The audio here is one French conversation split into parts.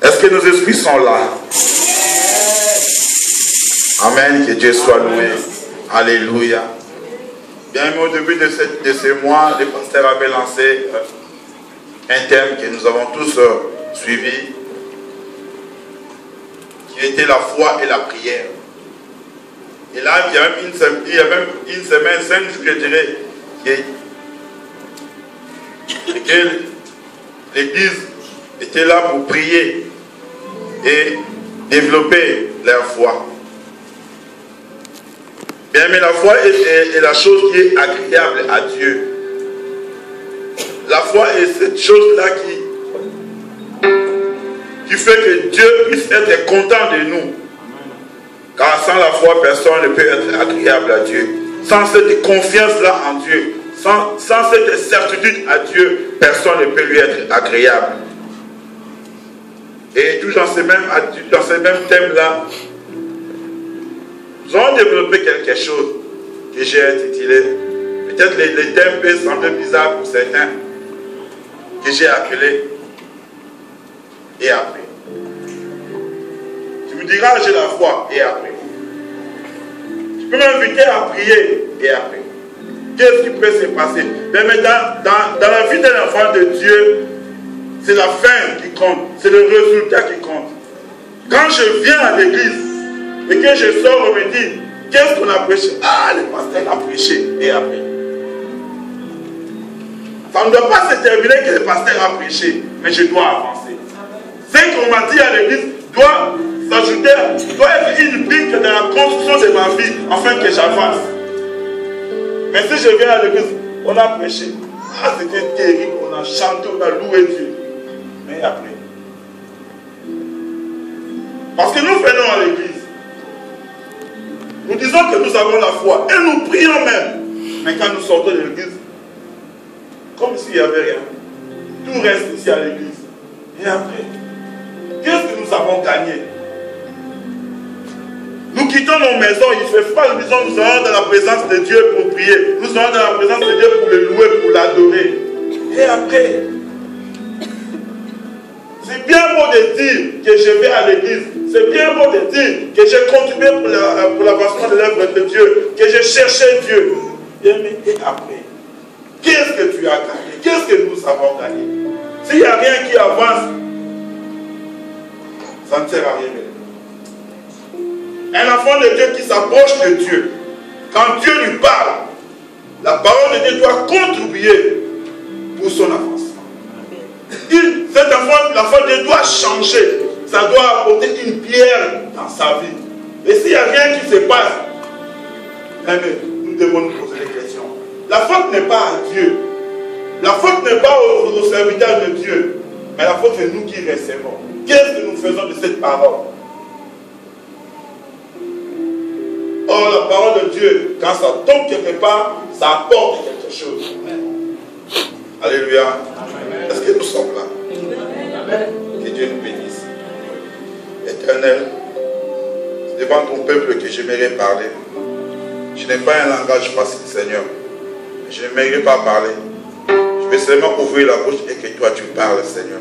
Est-ce que nos esprits sont là? Amen, que Dieu soit loué. Alléluia. Bien, au début de ce mois, le pasteur avait lancé un thème que nous avons tous suivi, qui était la foi et la prière. Et là, il y a même une semaine, 5 jours, je dirais, que l'Église était là pour prier et développer leur foi. Bien, mais la foi est la chose qui est agréable à Dieu. La foi est cette chose-là qui fait que Dieu puisse être content de nous. Car sans la foi, personne ne peut être agréable à Dieu. Sans cette confiance-là en Dieu, sans cette certitude à Dieu, personne ne peut lui être agréable. Et tout dans ce même thème-là, nous allons développer quelque chose que j'ai intitulé, peut-être les thèmes peuvent sembler bizarres pour certains, que j'ai appelé et après. Tu me diras, j'ai la foi et après. Tu peux m'inviter à prier et après. Qu'est-ce qui peut se passer? Mais dans la vie d'un enfant de Dieu, c'est la fin qui compte, c'est le résultat qui compte. Quand je viens à l'église et que je sors, on me dit, qu'est-ce qu'on a prêché? Ah, le pasteur a prêché et après. Ça ne doit pas se terminer que le pasteur a prêché, mais je dois avancer. Ce qu'on m'a dit à l'église doit s'ajouter, doit être une brique dans la construction de ma vie afin que j'avance. Mais si je viens à l'église, on a prêché. Ah, c'était terrible, on a chanté, on a loué Dieu. Mais après. Parce que nous venons à l'église. Nous disons que nous avons la foi et nous prions même. Mais quand nous sortons de l'église, comme s'il n'y avait rien. Tout reste ici à l'église. Et après, qu'est-ce que nous avons gagné? Nous quittons nos maisons, il fait froid, nous disons nous allons dans la présence de Dieu pour prier. Nous allons dans la présence de Dieu pour le louer, pour l'adorer. Et après, c'est bien beau de dire que je vais à l'église. C'est bien beau de dire que j'ai contribué pour l'avancement de l'œuvre de Dieu, que j'ai cherché Dieu. Et après, qu'est-ce que tu as gagné? Qu'est-ce que nous avons gagné? S'il n'y a rien qui avance, ça ne sert à rien. Un enfant de Dieu qui s'approche de Dieu, quand Dieu lui parle, la parole de Dieu doit contribuer pour son avancement. Cet enfant, la foi de Dieu doit changer. Ça doit apporter une pierre dans sa vie. Et s'il n'y a rien qui se passe, nous devons nous poser des questions. La faute n'est pas à Dieu. La faute n'est pas aux serviteurs de Dieu. Mais la faute c'est nous qui recevons. Qu'est-ce que nous faisons de cette parole? Or, la parole de Dieu, quand ça tombe quelque part, ça apporte quelque chose. Alléluia. Est-ce que nous sommes là? Amen. Que Dieu nous bénisse. Éternel, c'est devant ton peuple que j'aimerais parler. Je n'ai pas un langage facile, Seigneur. Je n'aimerais pas parler. Je vais seulement ouvrir la bouche et que toi tu parles, Seigneur.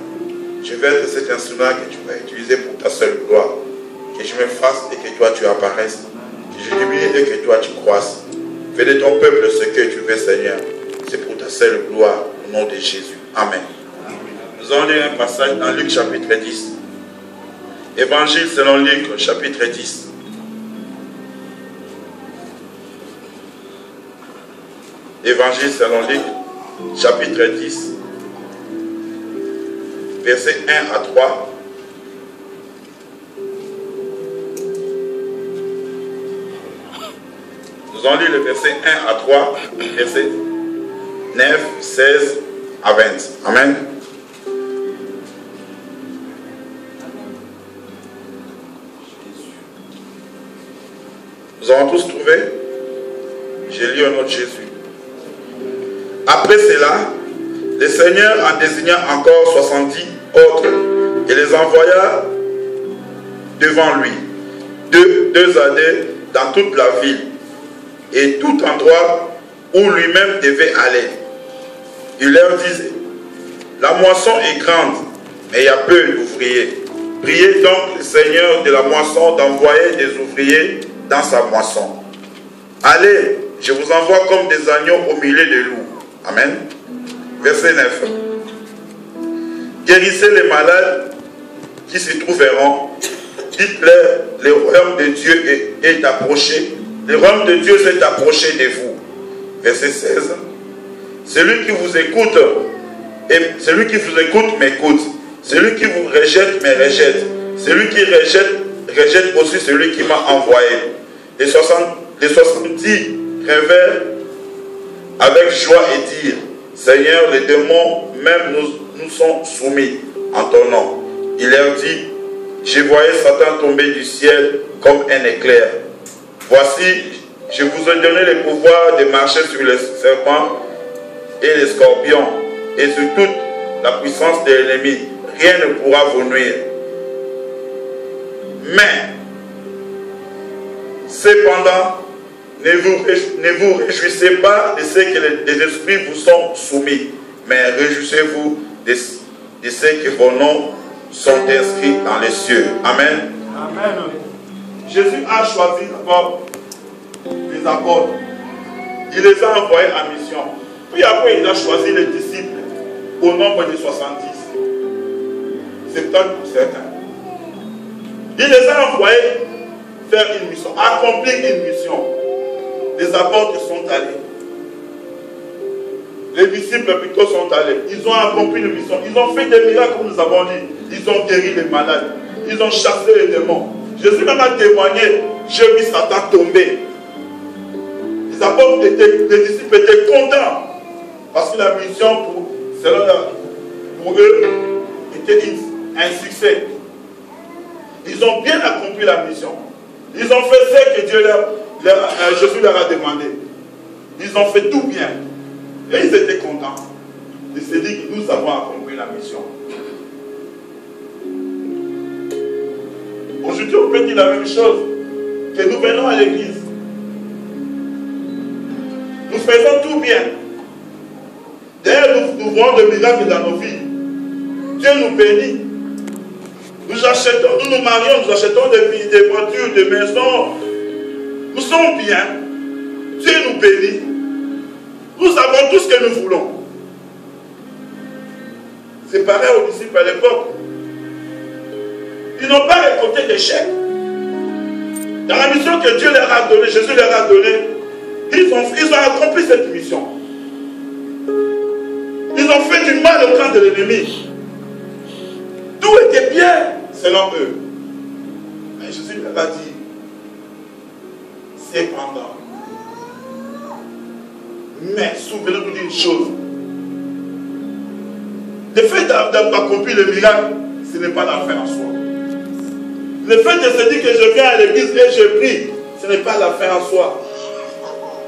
Je vais être cet instrument que tu vas utiliser pour ta seule gloire. Que je me fasse et que toi tu apparaisses. Que je diminue et que toi tu croisses. Fais de ton peuple ce que tu veux, Seigneur. C'est pour ta seule gloire, au nom de Jésus. Amen. Nous allons lire un passage dans Luc chapitre 10. Évangile selon Luc chapitre 10. Évangile selon Luc chapitre 10. Versets 1 à 3. Nous allons lire le verset 1 à 3, verset 9, 16 à 20. Amen. Nous avons tous trouvé. J'ai lu au nom de Jésus. Après cela, le Seigneur en désigna encore 70 autres et les envoya devant lui, deux années dans toute la ville et tout endroit où lui-même devait aller. Il leur disait, la moisson est grande, mais il y a peu d'ouvriers. Priez donc le Seigneur de la moisson d'envoyer des ouvriers dans sa moisson. Allez, je vous envoie comme des agneaux au milieu des loups. Amen. Verset 9. Guérissez les malades qui s'y trouveront. Dites-leur, le royaume de Dieu est approché. Le royaume de Dieu s'est approché de vous. Verset 16. Celui qui vous écoute m'écoute. Celui qui vous rejette me rejette. Celui qui rejette aussi celui qui m'a envoyé. Les 70 révèrent avec joie et dire, Seigneur, les démons même nous sont soumis en ton nom. Il leur dit, je voyais Satan tomber du ciel comme un éclair. Voici, je vous ai donné le pouvoir de marcher sur les serpents et les scorpions et sur toute la puissance de l'ennemi. Rien ne pourra vous nuire. Mais, cependant, ne vous réjouissez pas de ce que les esprits vous sont soumis, mais réjouissez-vous de ce que vos noms sont inscrits dans les cieux. Amen. Amen. Jésus a choisi d'abord les apôtres. Il les a envoyés en mission. Puis après, il a choisi les disciples au nombre de 70. C'est peut-être pour certains. Il les a envoyés faire une mission, accomplir une mission. Les apôtres sont allés. Les disciples plutôt sont allés. Ils ont accompli une mission. Ils ont fait des miracles comme nous avons dit. Ils ont guéri les malades. Ils ont chassé les démons. Jésus même a témoigné. J'ai vu Satan tomber. Les apôtres les disciples étaient contents. Parce que la mission pour eux était un succès. Ils ont bien accompli la mission. Ils ont fait ce que Jésus leur a demandé. Ils ont fait tout bien. Et ils étaient contents. Ils se disent que nous avons accompli la mission. Aujourd'hui, on peut dire la même chose. Que nous venons à l'église. Nous faisons tout bien. D'ailleurs, nous voyons des miracles dans nos vies. Dieu nous bénit. Nous nous marions, nous achetons des voitures, des maisons. Nous sommes bien. Dieu nous bénit. Nous avons tout ce que nous voulons. C'est pareil aux disciples à l'époque. Ils n'ont pas récolté d'échecs. Dans la mission que Dieu leur a donnée, Jésus leur a donnée, ils ont accompli cette mission. Ils ont fait du mal au camp de l'ennemi. Tout était bien selon eux. Mais Jésus leur a dit, cependant, mais souvenez-vous d'une chose. Le fait d'accomplir le miracle, ce n'est pas la fin en soi. Le fait de se dire que je viens à l'église et je prie, ce n'est pas la fin en soi.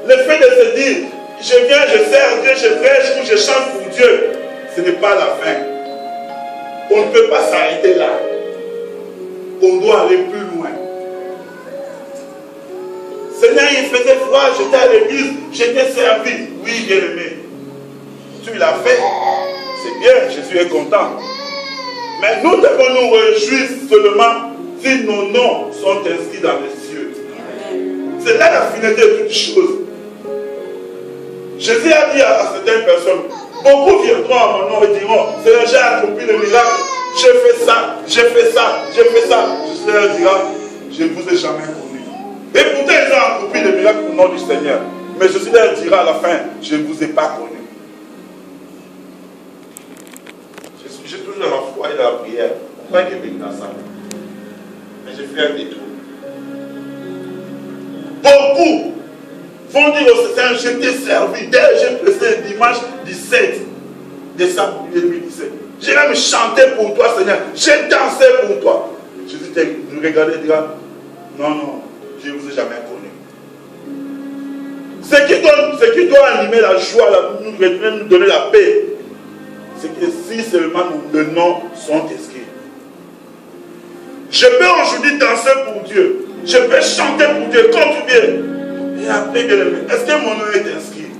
Le fait de se dire, je viens, je sers Dieu, je prêche ou je chante pour Dieu, ce n'est pas la fin. On ne peut pas s'arrêter là. On doit aller plus loin. Seigneur, il faisait froid, j'étais à l'église, j'étais servi. Oui, bien aimé. Tu l'as fait. C'est bien, Jésus est content. Mais nous devons nous réjouir seulement si nos noms sont inscrits dans les cieux. C'est là la finalité de toutes choses. Jésus a dit à certaines personnes, beaucoup viendront à mon nom et diront, Seigneur, j'ai accompli le miracle, j'ai fait ça, j'ai fait ça, j'ai fait ça. Jésus leur dira, je ne vous ai jamais connu. Et pourtant, ils ont accompli le miracle au nom du Seigneur. Mais Jésus leur dira à la fin, je ne vous ai pas connu. J'ai toujours la foi et la prière. Pas que je dans ça. Mais j'ai fait un détour. Beaucoup vont dire au Seigneur, je t'ai servi. Dès que j'ai pressé le dimanche 17 décembre 2017. J'ai même chanté pour toi, Seigneur. J'ai dansé pour toi. Jésus nous regardait et dira, non, non, je ne vous ai jamais connu. Ce qui doit animer la joie, nous donner la paix, c'est que si seulement nos noms sont inscrits. Je peux aujourd'hui danser pour Dieu. Je peux chanter pour Dieu, quand tu viens. Et après, bien aimé, est-ce que mon nom est inscrit?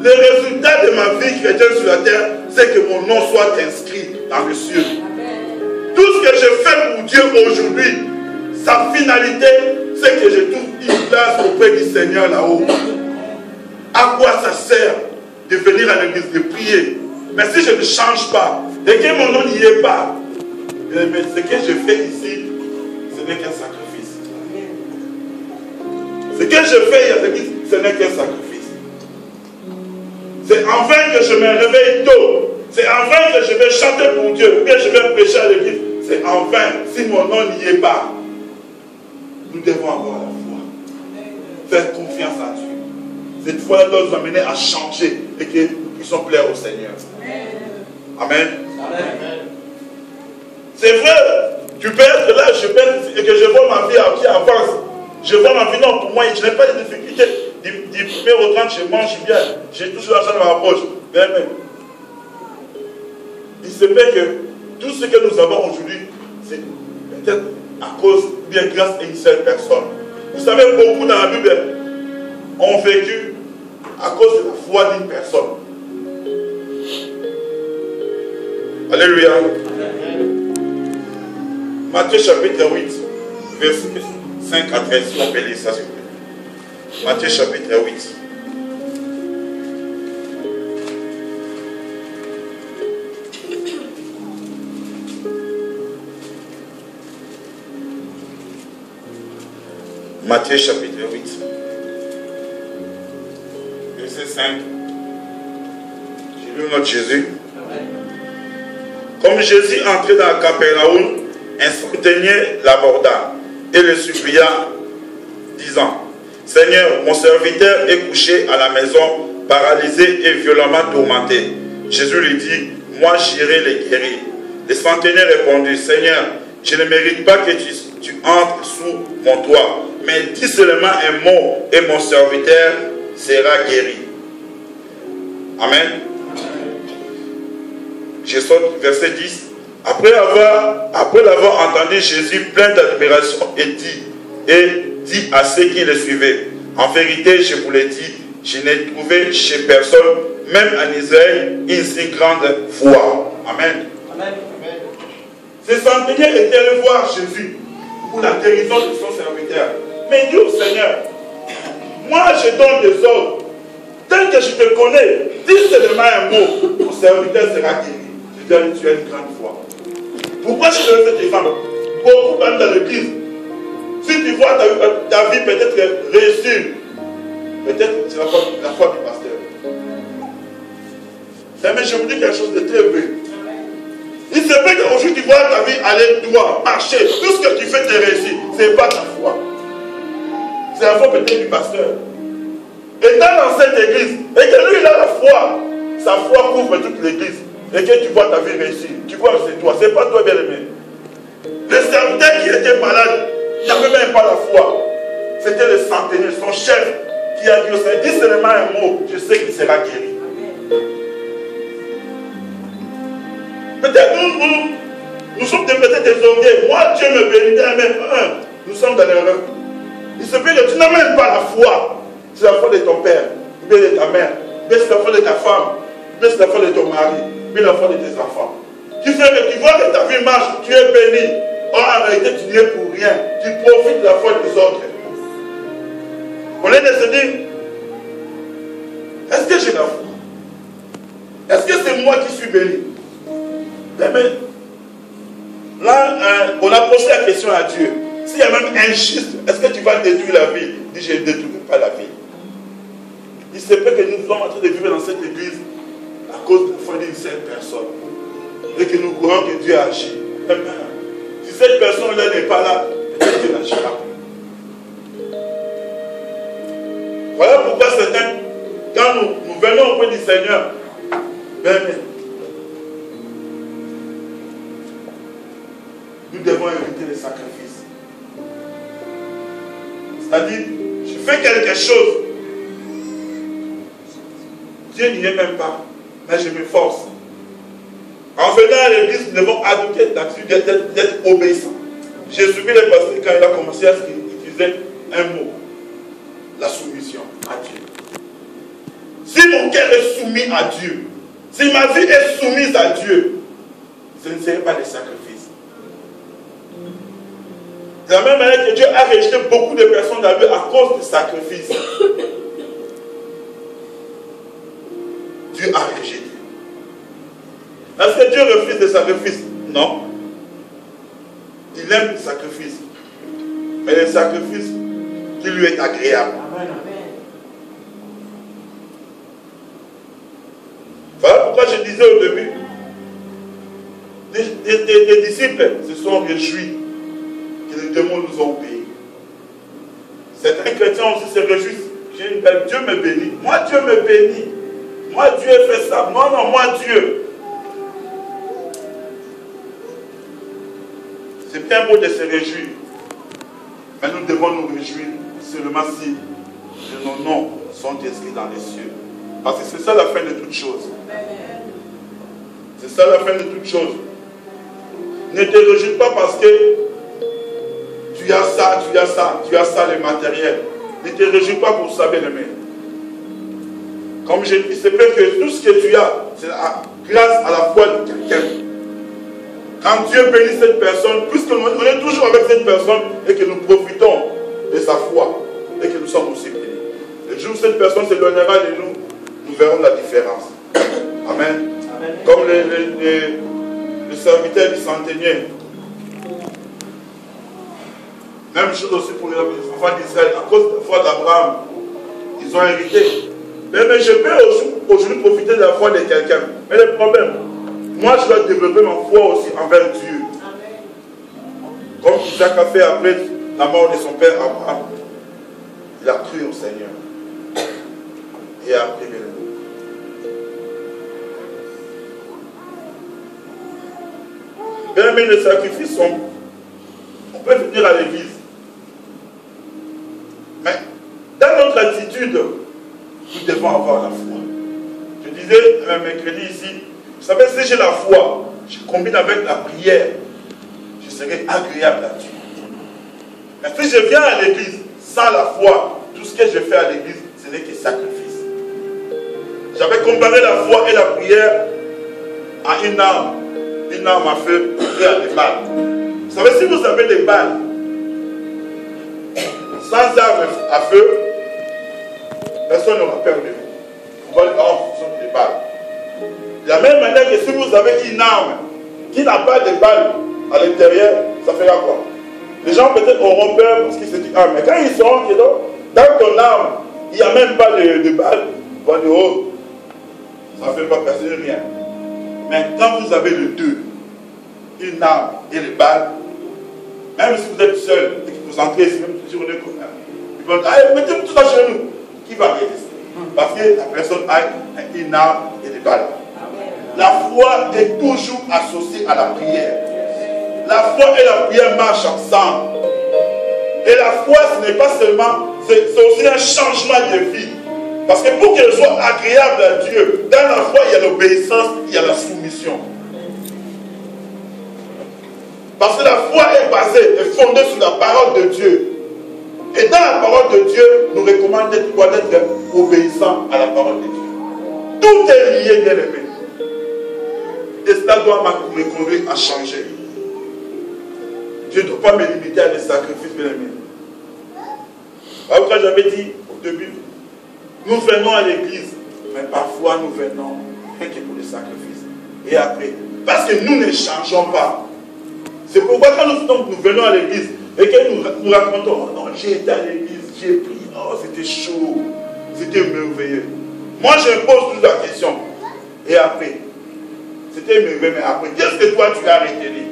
Le résultat de ma vie chrétienne sur la terre, c'est que mon nom soit inscrit dans le ciel. Tout ce que je fais pour Dieu aujourd'hui, sa finalité, c'est que je trouve une place auprès du Seigneur là-haut. À quoi ça sert de venir à l'église, de prier? Mais si je ne change pas, et que mon nom n'y est pas, mais ce que je fais ici, ce n'est qu'un sacrifice. Ce que je fais à l'église, ce n'est qu'un sacrifice. C'est en vain que je me réveille tôt. C'est en vain que je vais chanter pour Dieu, ou bien je vais prêcher à l'église. C'est en vain si mon nom n'y est pas. Nous devons avoir la foi. Faire confiance à Dieu. Cette foi doit nous amener à changer et que nous puissions plaire au Seigneur. Amen. Amen. C'est vrai, tu peux être là, je peux être, et que je vois ma vie qui avance. Je vois ma vie, non, pour moi, je n'ai pas de difficultés. Du premier au 30, je mange bien. J'ai toujours l'argent dans ma poche. Mais, il se fait que tout ce que nous avons aujourd'hui, c'est peut-être à cause, bien grâce à une seule personne. Vous savez, beaucoup dans la Bible ont vécu à cause de la foi d'une personne. Alléluia. Matthieu chapitre 8, verset 5 à 13, si on peut lire ça, s'il vous plaît. Matthieu chapitre 8. Matthieu chapitre 8, verset 5. J'ai lu notre Jésus. Comme Jésus entrait dans Capernaum, un centenier l'aborda et le supplia, disant: Seigneur, mon serviteur est couché à la maison, paralysé et violemment tourmenté. Jésus lui dit: Moi j'irai le guérir. Le centenier répondit: Seigneur, je ne mérite pas que tu entres sous mon toit, mais dis seulement un mot et mon serviteur sera guéri. Amen. Je saute verset 10. Après l'avoir entendu, Jésus, plein d'admiration, et dit à ceux qui le suivaient: En vérité, je vous l'ai dit, je n'ai trouvé chez personne, même en Israël, une si grande foi. Amen. Amen. Ce centenier était allé voir Jésus pour la guérison de son serviteur. Mais il dit au Seigneur: Moi je donne des ordres. Tel que je te connais, dis seulement un mot, ton serviteur sera guéri. Je dis: Tu as une grande foi. Pourquoi je te fais cette femme? Beaucoup même dans l'église. Si tu vois ta vie peut-être réussir, peut-être c'est la foi du pasteur. Mais je vous dis quelque chose de très vrai. Il se fait qu'aujourd'hui tu vois ta vie aller droit, marcher, tout ce que tu fais te réussir. Ce n'est pas ta foi. C'est la foi peut-être du pasteur. Et dans cette église, et que lui il a la foi, sa foi couvre toute l'église. Et que tu vois ta vie réussir, tu vois que c'est toi, c'est pas toi bien aimé. Le serviteur qui était malade, il n'avait même pas la foi. C'était le centenier, son chef, qui a dit au Seigneur: Dis seulement un mot, je sais qu'il sera guéri. Peut-être nous sommes peut-être désordonnés. Moi, Dieu me bénit, mais nous sommes dans l'erreur. Il se fait que tu n'amènes pas la foi. C'est la foi de ton père, bien de ta mère, bien c'est la foi de ta femme, bien c'est la foi de ton mari, bien la foi de tes enfants. Tu fais que tu vois que ta vie marche, tu es béni. Or, en réalité, tu n'y es pour rien. Tu profites de la foi des autres. On est de se dire: est-ce que j'ai la foi? Est-ce que c'est moi qui suis béni? Mais là, on a posé la question à Dieu. S'il y a même injuste, est-ce que tu vas détruire la vie? Il dit: je ne détruirai pas la vie. Il se peut que nous sommes en train de vivre dans cette église à cause de la foi d'une seule personne. Et que nous croyons que Dieu agit. Si cette personne-là n'est pas là, Dieu n'agira. Voilà pourquoi certains, quand nous venons auprès du Seigneur, nous devons éviter les sacrifices. C'est-à-dire, je fais quelque chose. Dieu n'y est même pas, mais je m'efforce. En venant à l'église, nous devons adopter l'attitude d'être obéissant. J'ai suivi le pasteur quand il a commencé à utiliser un mot: la soumission à Dieu. Si mon cœur est soumis à Dieu, si ma vie est soumise à Dieu, ce ne serait pas des sacrifices. De la même manière que Dieu a rejeté beaucoup de personnes dans lui à cause du sacrifice. Dieu a rejeté. Est-ce que Dieu refuse le sacrifice? Non. Il aime le sacrifice. Mais le sacrifice qui lui est agréable. Voilà pourquoi je disais au début, les disciples se sont réjouis que les démons nous ont obéis. Certains chrétiens aussi se réjouissent. J'ai une belle, Dieu me bénit. Moi, Dieu me bénit. Moi, Dieu fait ça. Non, moi, Dieu. C'est bien beau de se réjouir. Mais nous devons nous réjouir seulement si nos noms sont inscrits dans les cieux. Parce que c'est ça la fin de toute chose. C'est ça la fin de toute chose. Ne te réjouis pas parce que tu as ça, le matériel. Ne te réjouis pas pour ça, bien-aimé. Comme je dis, c'est vrai que tout ce que tu as, c'est grâce à la foi de quelqu'un. Quand Dieu bénit cette personne, puisqu'on est toujours avec cette personne et que nous profitons de sa foi et que nous sommes aussi bénis. Le jour où cette personne s'éloignera de nous, nous verrons la différence. Amen. Amen. Comme le serviteur du centenier. Même chose aussi pour les enfants d'Israël. À cause de la foi d'Abraham, ils ont hérité. Mais je peux aujourd'hui profiter de la foi de quelqu'un. Mais le problème, moi je dois développer ma foi aussi envers Dieu. Amen. Comme Isaac a fait après la mort de son père Abraham. Il a cru au Seigneur. Et a pris le nom. Bien, mais les sacrifices sont... On peut venir à l'église. Mais dans notre attitude, nous devons avoir la foi. Je disais mercredi ici, vous savez, si j'ai la foi, je combine avec la prière, je serai agréable à Dieu. Mais si je viens à l'église sans la foi, tout ce que je fais à l'église, ce n'est que sacrifice. J'avais comparé la foi et la prière à une arme à feu et à des balles. Vous savez, si vous avez des balles, sans arme à feu, personne n'aura peur de vous. On va dire, oh, ce sont des balles. De la même manière que si vous avez une arme qui n'a pas de balles à l'intérieur, ça fera quoi? Les gens peut-être auront peur parce qu'ils se disent, ah, mais quand ils sauront que dans ton arme, il n'y a même pas de balles, ils vont dire, oh, ça ne fait pas passer rien. Mais quand vous avez les deux, une arme et les balles, même si vous êtes seul et que vous entrez ici, même si on est comme ça, ils vont dire, allez, mettez-vous tout ça chez nous. Qui va résister? Parce que la personne a une arme et des balles. La foi est toujours associée à la prière. La foi et la prière marchent ensemble. Et la foi, ce n'est pas seulement, c'est aussi un changement de vie. Parce que pour qu'elle soit agréable à Dieu, dans la foi, il y a l'obéissance, il y a la soumission. Parce que la foi est basée et fondée sur la parole de Dieu. Et dans la parole de Dieu, nous recommande d'être obéissant à la parole de Dieu. Tout est lié, bien aimé. Et cela doit me conduire à changer. Je ne dois pas me limiter à des sacrifices, bien aimé. Alors, quand j'avais dit au début, nous venons à l'église, mais parfois nous venons rien que pour les sacrifices. Et après, parce que nous ne changeons pas. C'est pourquoi quand nous venons à l'église et que nous racontons, oh non, j'ai été à l'église, j'ai prié, oh c'était chaud, c'était merveilleux. Moi je me pose toujours la question. Et après, c'était merveilleux, mais après, qu'est-ce que toi tu as retenu?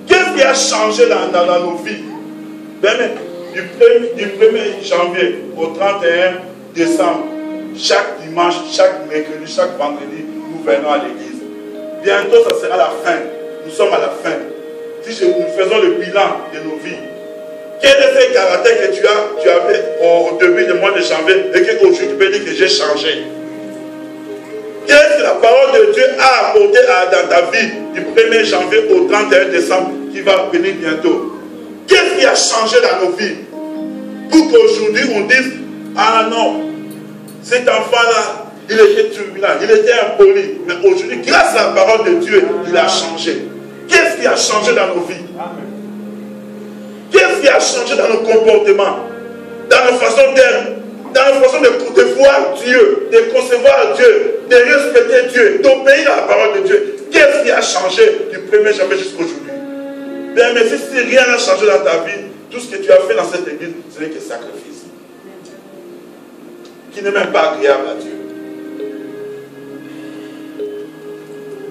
Qu'est-ce qui a changé dans nos vies? Ben, du 1er janvier au 31 décembre, chaque dimanche, chaque mercredi, chaque vendredi, nous venons à l'église. Bientôt, ça sera la fin. Nous sommes à la fin. Si nous faisons le bilan de nos vies, quel est ce caractère que tu avais au début du mois de janvier et qu'aujourd'hui tu peux dire que j'ai changé? Qu'est-ce que la parole de Dieu a apporté dans ta vie du 1er janvier au 31 décembre qui va venir bientôt? Qu'est-ce qui a changé dans nos vies pour qu'aujourd'hui on dise, ah non, cet enfant-là, il était turbulent, il était impoli, mais aujourd'hui, grâce à la parole de Dieu, il a changé. Qu'est-ce qui a changé dans nos vies? Qu'est-ce qui a changé dans nos comportements, dans nos façons d'être, dans nos façons de voir Dieu, de concevoir Dieu, de respecter Dieu, d'obéir à la parole de Dieu? Qu'est-ce qui a changé du 1er janvier jusqu'à aujourd'hui? Bien, mais si rien n'a changé dans ta vie, tout ce que tu as fait dans cette église, ce n'est que sacrifice. Qui n'est même pas agréable à Dieu.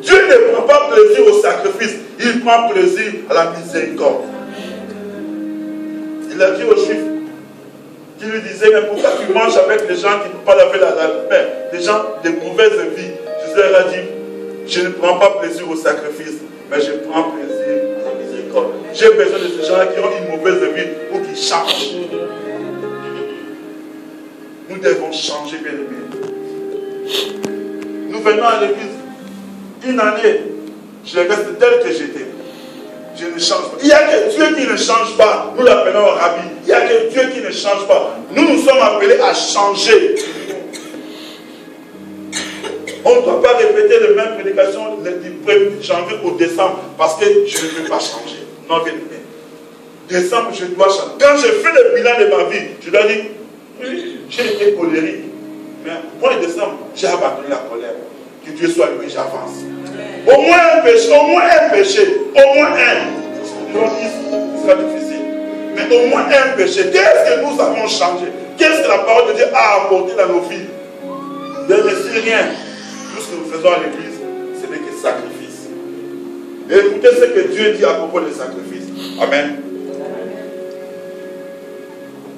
Dieu ne prend pas plaisir au sacrifice, il prend plaisir à la miséricorde. Il a dit aux Juifs, qui lui disaient, mais pourquoi tu manges avec les gens qui ne peuvent pas laver la main, des gens de mauvaise vie? Jésus leur a dit, je ne prends pas plaisir au sacrifice, mais je prends plaisir à la miséricorde. J'ai besoin de ces gens-là qui ont une mauvaise vie pour qu'ils changent. Nous devons changer, bien aimés. Nous venons à l'église une année, je reste tel que j'étais. Je ne change pas. Il n'y a que Dieu qui ne change pas. Nous l'appelons Rabbi. Il n'y a que Dieu qui ne change pas. Nous sommes appelés à changer. On ne doit pas répéter les mêmes prédications du 1er janvier au décembre parce que je ne veux pas changer. Non, bien aimé. Décembre, je dois changer. Quand je fais le bilan de ma vie, je dois dire, j'ai été colérique. Mais au mois de décembre, j'ai abandonné la colère. Que Dieu soit loué, j'avance. Au moins un péché, au moins un péché, au moins un. Ce sera difficile. Mais au moins un péché. Qu'est-ce que nous avons changé? Qu'est-ce que la parole de Dieu a apporté dans nos vies? Mais si rien. Tout ce que nous faisons à l'église, ce n'est que sacrifice. Et écoutez ce que Dieu dit à propos des sacrifices. Amen.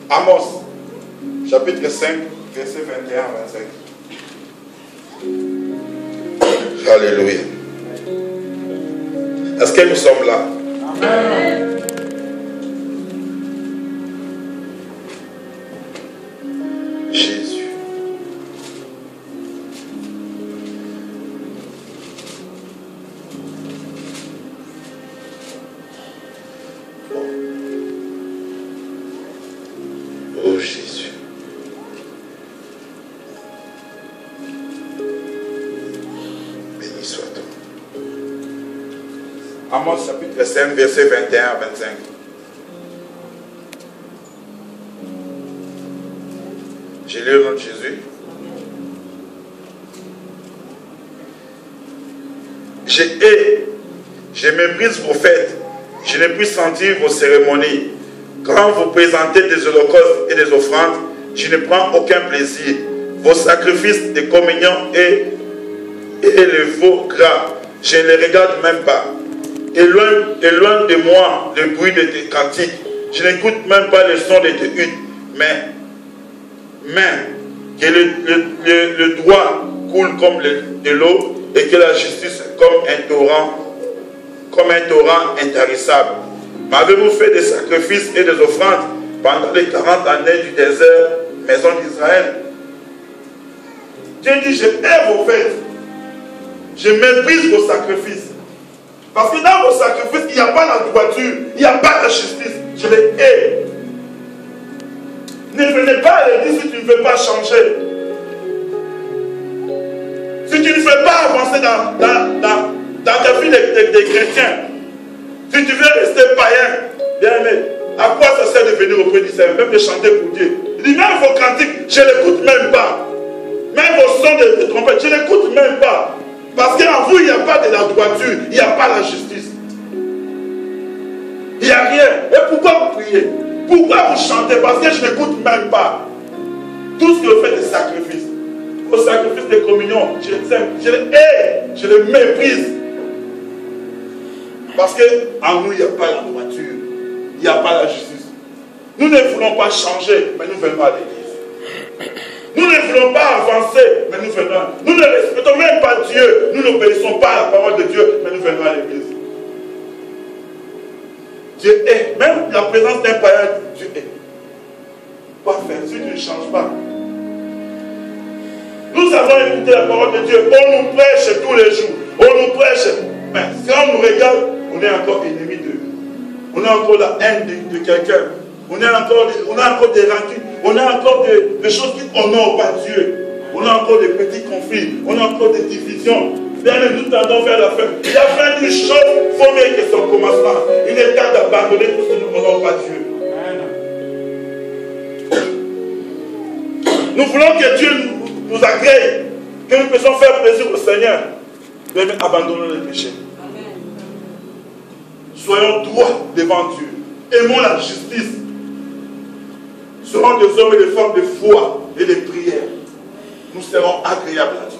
Amos, chapitre 5, verset 21 à 25. Alléluia. Est-ce que nous sommes là? Amen. Jésus. Oh Jésus. Béni soit-on. Amos chapitre 5, verset 21 à 25. J'ai lu le nom de Jésus. Je méprise vos fêtes. Je ne puis sentir vos cérémonies. Quand vous présentez des holocaustes et des offrandes, je ne prends aucun plaisir. Vos sacrifices de communion et les veaux gras, je ne les regarde même pas. Éloigne de moi le bruit de tes cantiques. Je n'écoute même pas le son de tes huttes. Mais que le droit coule comme de l'eau et que la justice comme un torrent intarissable. M'avez-vous fait des sacrifices et des offrandes pendant les 40 années du désert, maison d'Israël? Dieu dit, je hais vos fêtes. Je méprise vos sacrifices. Parce que dans vos sacrifices, il n'y a pas la droiture, il n'y a pas la justice. Je les hais. Ne venez pas à l'église si tu ne veux pas changer. Si tu ne veux pas avancer dans ta vie des chrétiens, si tu veux rester païen, bien aimé, à quoi ça sert de venir auprès du Seigneur, même de chanter pour Dieu? Il dit, même vos cantiques, je ne l'écoute même pas. Même vos sons de trompette, je ne l'écoute même pas. Parce qu'en vous, il n'y a pas de la droiture, il n'y a pas la justice. Il n'y a rien. Et pourquoi vous priez? Pourquoi vous chantez? Parce que je n'écoute même pas. Tout ce que vous faites des sacrifices, vos sacrifices de communion, je les hais, je les méprise. Parce qu'en nous, il n'y a pas la droiture, il n'y a pas la justice. Nous ne voulons pas changer, mais nous venons à l'église. Nous ne voulons pas avancer, mais nous venons. Nous ne respectons même pas Dieu. Nous n'obéissons pas à la parole de Dieu, mais nous venons à l'église. Dieu est. Même la présence d'un païen, Dieu est. Quoi faire si tu ne changes pas? Nous avons écouté la parole de Dieu. On nous prêche tous les jours. On nous prêche. Mais si on nous regarde, on est encore ennemis d'eux. On a encore la haine de quelqu'un. On a encore des rancunes. On a encore des choses qui n'honorent pas Dieu. On a encore des petits conflits. On a encore des divisions. Bien, nous tentons faire la fin. La fin d'une chose vaut mieux que son commencement. Il est temps d'abandonner tout ce que nous ne voulons pas Dieu. Nous voulons que Dieu nous agrée, que nous puissions faire plaisir au Seigneur. Bien, abandonnons les péchés. Soyons droits devant Dieu. Aimons la justice. Serons des hommes et des femmes de foi et de prière. Nous serons agréables à Dieu.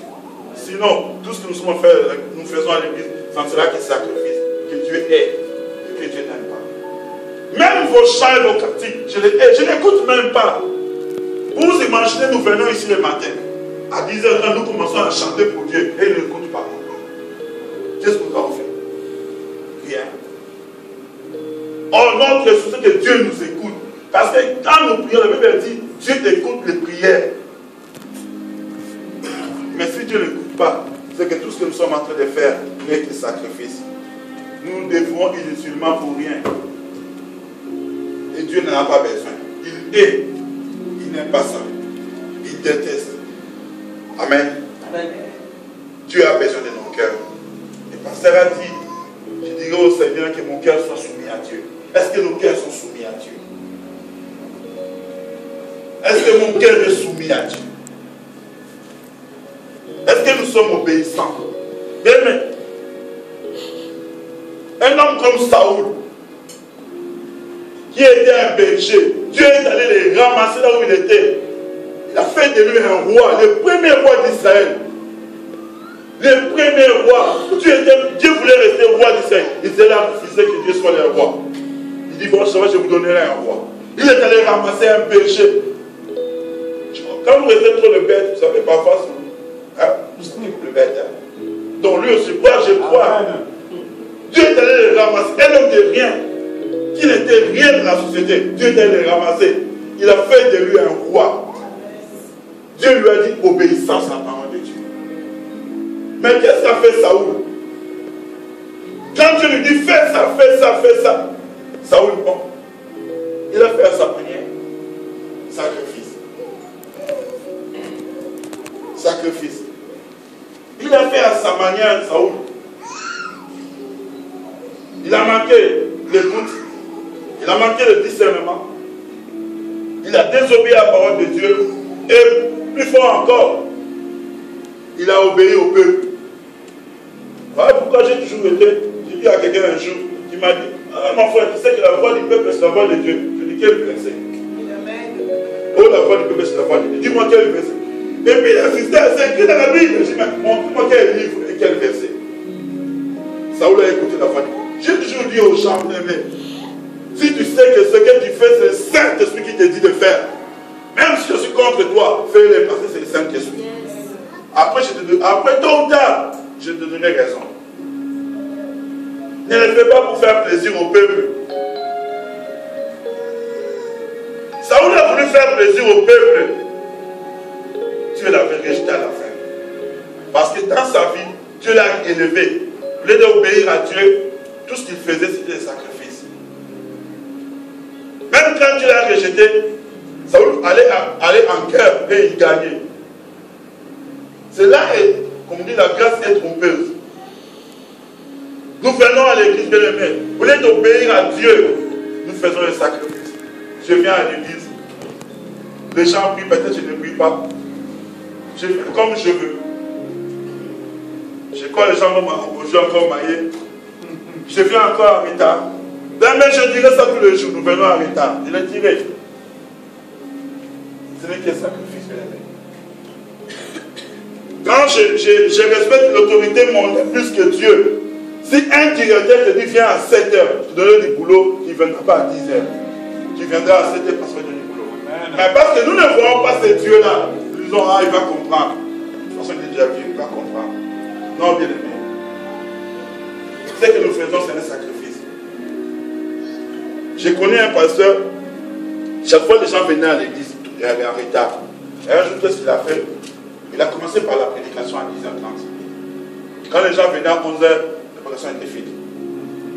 Sinon, tout ce que nous faisons à l'église, ça ne sera que sacrifice, que Dieu hait et que Dieu n'aime pas. Même vos chants et vos cantiques, je les hais, je n'écoute même pas. Vous vous imaginez, nous venons ici le matin, à 10h, nous commençons à chanter pour Dieu et il n'écoute pas. Qu'est-ce que nous avons fait? Rien. Or, notre souci, c'est que Dieu nous écoute. Parce que quand nous prions, la Bible dit, Dieu écoute les prières. Mais si Dieu n'écoute pas, c'est que tout ce que nous sommes en train de faire n'est que sacrifice. Nous nous dévouons inutilement pour rien. Et Dieu n'en a pas besoin. Il hait. Il n'aime pas ça. Il déteste. Amen. Amen. Dieu a besoin de nos cœurs. Et pasteur a dit, je dirais au Seigneur que mon cœur soit soumis à Dieu. Est-ce que nos cœurs sont soumis à Dieu? Est-ce que mon cœur est soumis à Dieu? Est-ce que nous sommes obéissants? Bien, mais un homme comme Saoul, qui était un berger, Dieu est allé les ramasser là où il était. Il a fait de lui un roi, le premier roi d'Israël. Le premier roi. Dieu voulait rester roi d'Israël. Israël a refusé que Dieu soit le roi. Il dit, bon, ça va, je vous donnerai un roi. Il est allé ramasser un berger. Quand vous restez trop de bêtes, vous savez, parfois, vous êtes le bête. Donc lui aussi, moi je crois. Dieu est allé le ramasser. Un homme de rien, qui n'était rien dans la société. Dieu est allé le ramasser. Il a fait de lui un roi. Dieu lui a dit obéissance à la parole de Dieu. Mais qu'est-ce qu'a fait Saoul? Quand Dieu lui dit fais ça, fais ça, fais ça. Saoul, bon, il a fait à sa manière. Sacrifice. Sacrifice. Il a fait à sa manière, Saoul. Il a manqué l'écoute. Il a manqué le discernement. Il a désobéi à la parole de Dieu. Et plus fort encore, il a obéi au peuple. Voilà pourquoi j'ai toujours été. J'ai dit à quelqu'un un jour qui m'a dit, ah mon frère, tu sais que la voix du peuple c'est la voix de Dieu. Je dis quel verset? Oh, la voix du peuple c'est la voix de Dieu. Dis-moi quel verset. Et puis il a insisté à s'écrire dans la Bible. Je dis, mais montre-moi quel livre et quel verset. Saoul a écouté la voix de Dieu. J'ai toujours dit aux gens, mais si tu sais que ce que tu fais, c'est le Saint-Esprit qui te dit de faire, même si je suis contre toi, fais-le parce que c'est le Saint-Esprit. Après, tôt ou tard, je te donnerai raison. Ne le fais pas pour faire plaisir au peuple. Saoul a voulu faire plaisir au peuple. Dieu l'avait rejeté à la fin. Parce que dans sa vie, Dieu l'a élevé. Au lieu d'obéir à Dieu, tout ce qu'il faisait, c'était des sacrifices. Même quand Dieu l'a rejeté, Saoul allait en guerre et il gagnait. C'est là, comme on dit, la grâce est trompeuse. Nous venons à l'église, bien aimé. Au lieu d'obéir à Dieu, nous faisons des sacrifices. Je viens à l'église. Les gens prient, peut-être je ne prie pas. Je fais comme je veux. Je crois que les gens vont aujourd'hui encore mailler. Je viens encore en retard. Mais je dirais ça tous les jours. Nous venons en retard. Je le dirai. Ce n'est qu'un sacrifice, bien aimé. Quand je respecte l'autorité mondiale plus que Dieu, si un directeur te dit viens à 7h, tu donneras du boulot, tu ne viendras pas à 10h. Tu viendras à 7h parce que tu as du boulot. Mais parce que nous ne voyons pas ce Dieu-là, nous disons, ah, il va comprendre. De toute façon, il est déjà vu, il va comprendre. Non, bien aimé. Ce que nous faisons, c'est un sacrifice. Je connais un pasteur, chaque fois les gens venaient à l'église, il avait en retard. Et un jour, qu'est-ce qu'il a fait? Il a commencé par la prédication à 10h30. Quand les gens venaient à 11h, la prédication était finie.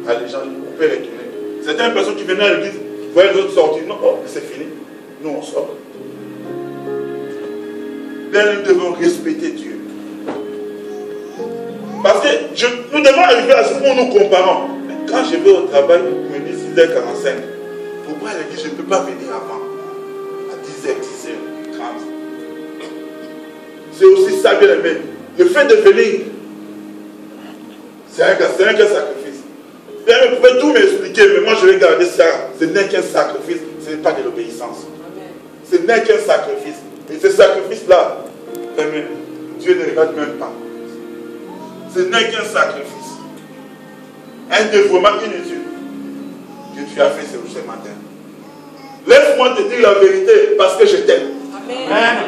Alors les gens, on peut retourner. Certaines personnes qui venaient à l'église, voyaient les autres sortir. Non, oh, c'est fini. Nous, on sort. Bien, nous devons respecter Dieu. Parce que nous devons arriver à ce moment où nous comparons. Mais quand je vais au travail, on me dit 6h45. Pourquoi elle dit je ne peux pas venir avant? À 10h, 10h30. C'est aussi ça, bien aimé. Le fait de venir, c'est un sacrifice. Vous pouvez tout m'expliquer, mais moi je vais garder ça. Ce n'est qu'un sacrifice, ce n'est pas de l'obéissance. Ce n'est qu'un sacrifice. Et ce sacrifice-là, Dieu ne regarde même pas. Ce n'est qu'un sacrifice. Un dévouement inutile que tu as fait ce matin. Laisse-moi te dire la vérité parce que je t'aime. Amen.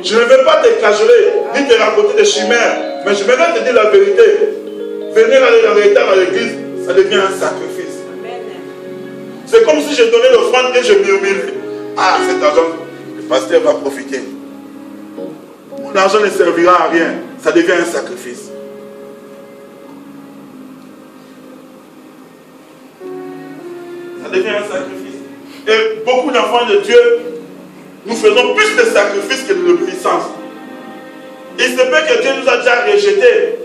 Je ne veux pas te cajoler ni te raconter des chimères, mais je vais te dire la vérité. Venir à l'église, ça devient un sacrifice. C'est comme si je donnais l'offrande et je murmurais. Ah, cet argent, le pasteur va profiter. Mon argent ne servira à rien. Ça devient un sacrifice. Ça devient un sacrifice. Et beaucoup d'enfants de Dieu, nous faisons plus de sacrifices que de l'obéissance. Il se peut que Dieu nous a déjà rejetés,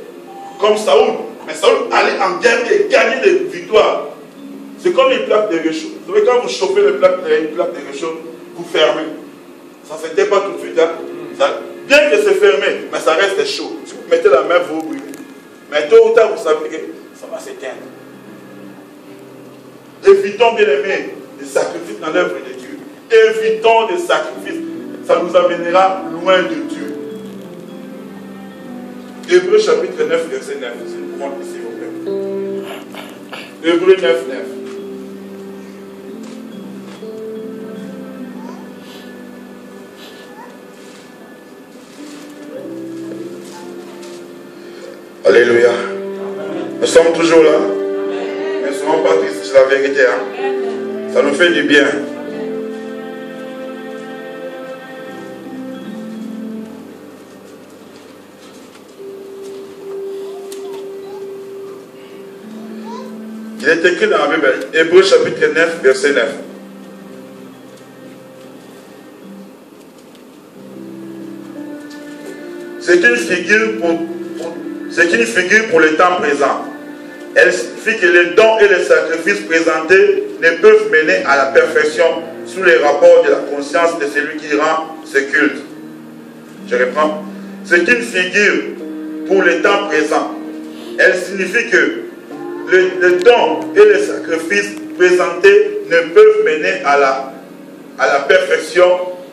comme Saoul. Mais Saoul allait en guerre et gagnait des victoires. C'est comme une plaque de réchaud. Vous savez, quand vous chauffez une plaque de réchaud, vous fermez. Ça ne s'éteint pas tout de suite. Hein? Bien que c'est fermé, mais ça reste chaud. Si vous mettez la main, vous brûlez. Mais tôt ou tard, vous savez que ça va s'éteindre. Évitons, bien aimés, des sacrifices dans l'œuvre de Dieu. Évitons des sacrifices. Ça nous amènera loin de Dieu. Hébreux chapitre 9, verset 9. Si vous pouvez, s'il vous plaît. Hébreux 9, 9. Alléluia. Nous sommes toujours là. Mais ne soyons pas tristes, c'est la vérité. Hein? Ça nous fait du bien. Il est écrit dans la Bible, Hébreux chapitre 9, verset 9. C'est une figure pour le temps présent. Elle signifie que les dons et les sacrifices présentés ne peuvent mener à la perfection sous les rapports de la conscience de celui qui rend ce culte. Je reprends. C'est une figure pour le temps présent. Elle signifie que les dons et les sacrifices présentés ne peuvent mener à la perfection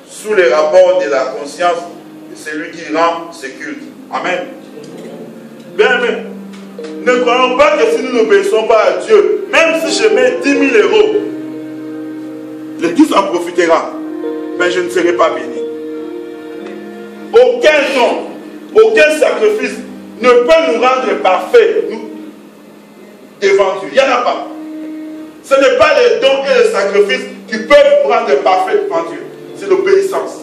sous les rapports de la conscience de celui qui rend ce culte. Amen. Bien, mais ne croyons pas que si nous n'obéissons pas à Dieu, même si je mets 10 000 euros, l'Église en profitera, mais je ne serai pas béni. Aucun don, aucun sacrifice ne peut nous rendre parfaits devant Dieu. Il n'y en a pas. Ce n'est pas les dons et les sacrifices qui peuvent nous rendre parfaits devant Dieu. C'est l'obéissance.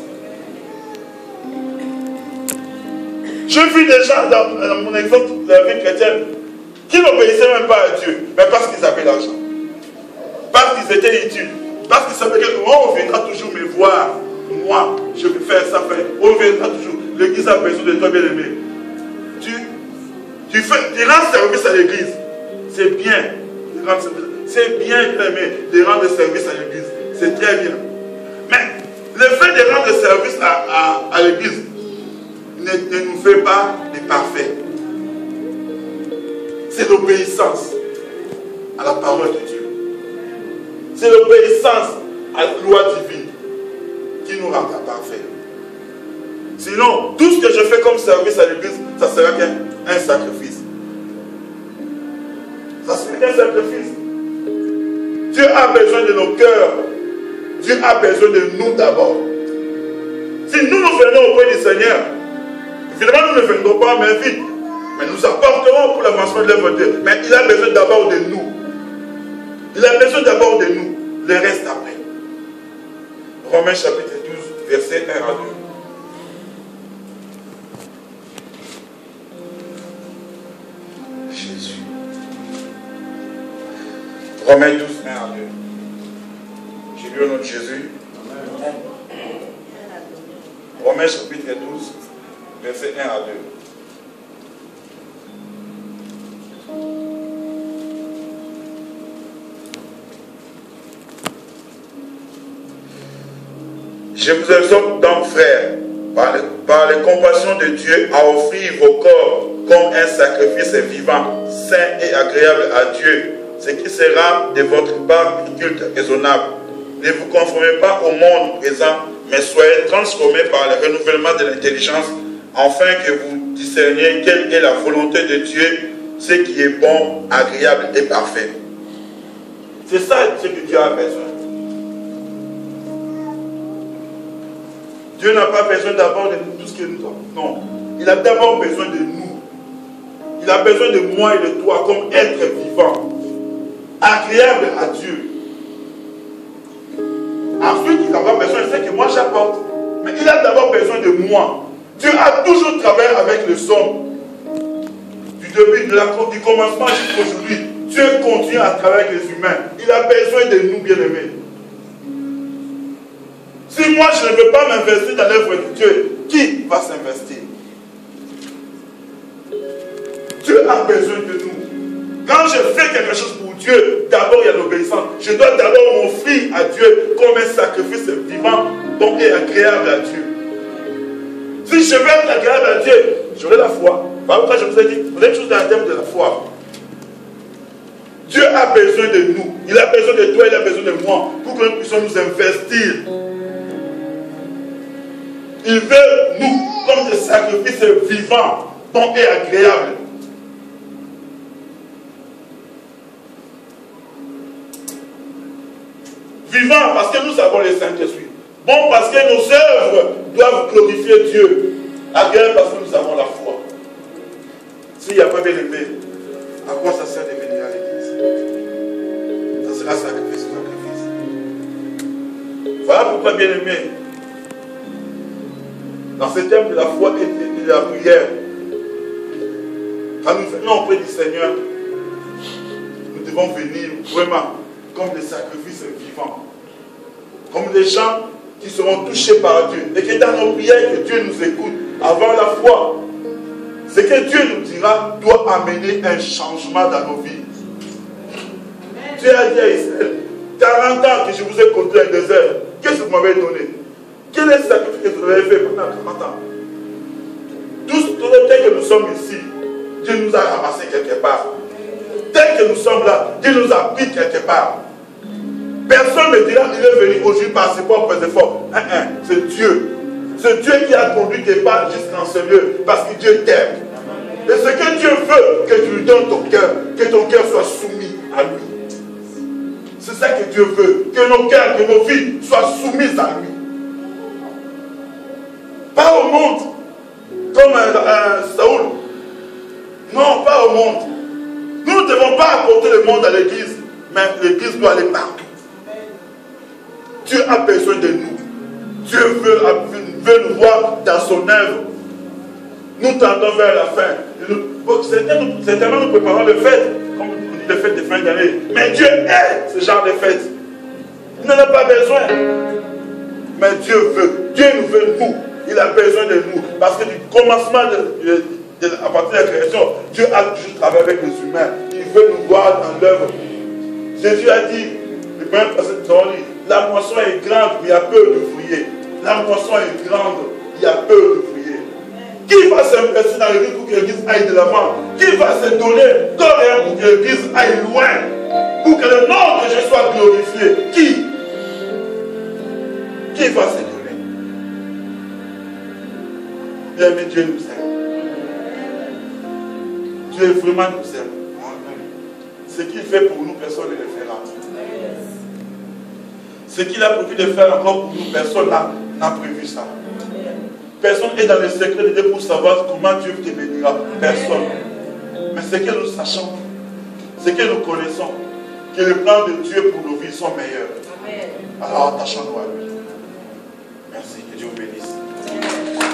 Je vis des gens dans mon exemple de la vie chrétienne qui n'obéissaient même pas à Dieu, mais parce qu'ils avaient l'argent. Parce qu'ils étaient utiles. Parce qu'ils savaient que on viendra toujours me voir. Moi, je vais faire ça, on viendra toujours. L'église a besoin de toi, bien-aimé. Tu rends service à l'église. C'est bien. C'est bien, bien-aimé, de rendre service à l'église. C'est très bien. Mais le fait de rendre service à l'église ne nous fait pas des parfaits. C'est l'obéissance à la parole de Dieu. C'est l'obéissance à la loi divine qui nous rend parfaits. Sinon, tout ce que je fais comme service à l'église, ça sera qu'un sacrifice. Ça sera qu'un sacrifice. Dieu a besoin de nos cœurs. Dieu a besoin de nous d'abord. Si nous venons auprès du Seigneur, évidemment nous ne viendrons pas main vide, mais nous apporterons pour l'avancement de l'œuvre de Dieu. Mais il a besoin d'abord de nous. Il a besoin d'abord de nous. Le reste après. Romains chapitre 12, verset 1 à 2. Jésus. Romains 12, 1 à 2. J'ai lu au nom de Jésus. Amen. Romains chapitre 12, verset 1 à 2. Je vous exhorte donc, frères, par les compassions de Dieu, à offrir vos corps comme un sacrifice vivant, saint et agréable à Dieu, ce qui sera de votre part un culte raisonnable. Ne vous conformez pas au monde présent, mais soyez transformés par le renouvellement de l'intelligence, afin que vous discerniez quelle est la volonté de Dieu, ce qui est bon, agréable et parfait. C'est ça ce que Dieu a besoin. Dieu n'a pas besoin d'abord de tout ce que nous avons. Non. Il a d'abord besoin de nous. Il a besoin de moi et de toi comme être vivant, agréable à Dieu. Ensuite, il aura besoin de ce que moi j'apporte. Mais il a d'abord besoin de moi. Dieu a toujours travaillé avec les hommes. Du début, du commencement jusqu'à aujourd'hui, Dieu continue à travailler avec les humains. Il a besoin de nous, bien-aimés. Si moi je ne veux pas m'investir dans l'œuvre de Dieu, qui va s'investir? Dieu a besoin de nous. Quand je fais quelque chose pour Dieu, d'abord il y a l'obéissance. Je dois d'abord m'offrir à Dieu comme un sacrifice vivant, donc et agréable à Dieu. Si je veux être agréable à Dieu, j'aurai la foi. Par contre, je vous ai dit, vous avez une chose dans le thème de la foi. Dieu a besoin de nous. Il a besoin de toi, il a besoin de moi, pour que nous puissions nous investir. Il veut nous comme des sacrifices vivants, bons et agréables. Vivants parce que nous avons les Saint-Esprit. Bon parce que nos œuvres doivent glorifier Dieu. Agréable parce que nous avons la foi. S'il n'y a pas bien aimé, à quoi ça sert de venir à l'église? Ça sera sacrifice. Voilà pourquoi bien aimé. Dans ce thème de la foi et de la prière, quand nous venons auprès du Seigneur, nous devons venir vraiment comme des sacrifices vivants, comme des gens qui seront touchés par Dieu, et que dans nos prières, que Dieu nous écoute, avant la foi, ce que Dieu nous dira doit amener un changement dans nos vies. Dieu a dit à Israël, 40 ans que je vous ai conduit dans le désert, qu'est-ce que vous m'avez donné? Quel est le sacrifice que vous avez fait pendant 40 ans? Tous tel que nous sommes ici, Dieu nous a ramassés quelque part. Tel que nous sommes là, Dieu nous a pris quelque part. Personne ne dira qu'il est venu aujourd'hui par ses propres efforts. C'est Dieu. C'est Dieu qui a conduit tes pas jusqu'en ce lieu, parce que Dieu t'aime. Et ce que Dieu veut, que tu lui donnes ton cœur, que ton cœur soit soumis à lui. C'est ça que Dieu veut, que nos cœurs, que nos vies soient soumises à lui. Pas au monde, comme Saoul. Non, pas au monde. Nous ne devons pas apporter le monde à l'église, mais l'église doit aller partout. Dieu a besoin de nous. Dieu veut nous voir dans son œuvre. Nous tendons vers la fin. Certainement nous préparons les fêtes, comme on dit les fêtes de fin d'année. Mais Dieu aime ce genre de fêtes. Il n'en a pas besoin. Mais Dieu veut. Dieu nous veut nous. Il a besoin de nous. Parce que du commencement, à partir de la création, Dieu a toujours travaillé avec les humains. Il veut nous voir dans l'œuvre. Jésus a dit, le même passage de son livre, la moisson est grande, mais il y a peu d'ouvriers. La moisson est grande, il y a peu d'ouvriers. Qui va s'investir dans l'église pour que l'église aille de l'avant? Qui va se donner corps et âme pour que l'église aille loin? Pour que le nom de Jésus soit glorifié? Qui va se donner? Bien, mais Dieu nous aime. Dieu vraiment nous aime. Ce qu'il fait pour nous, personne ne le fera. Ce qu'il a prévu de faire encore pour nous, personne n'a prévu ça. Personne n'est dans le secret de Dieu pour savoir comment Dieu te bénira. Personne. Mais ce que nous sachons, ce que nous connaissons, que les plans de Dieu pour nos vies sont meilleurs. Alors attachons-nous à lui. Merci, que Dieu vous bénisse.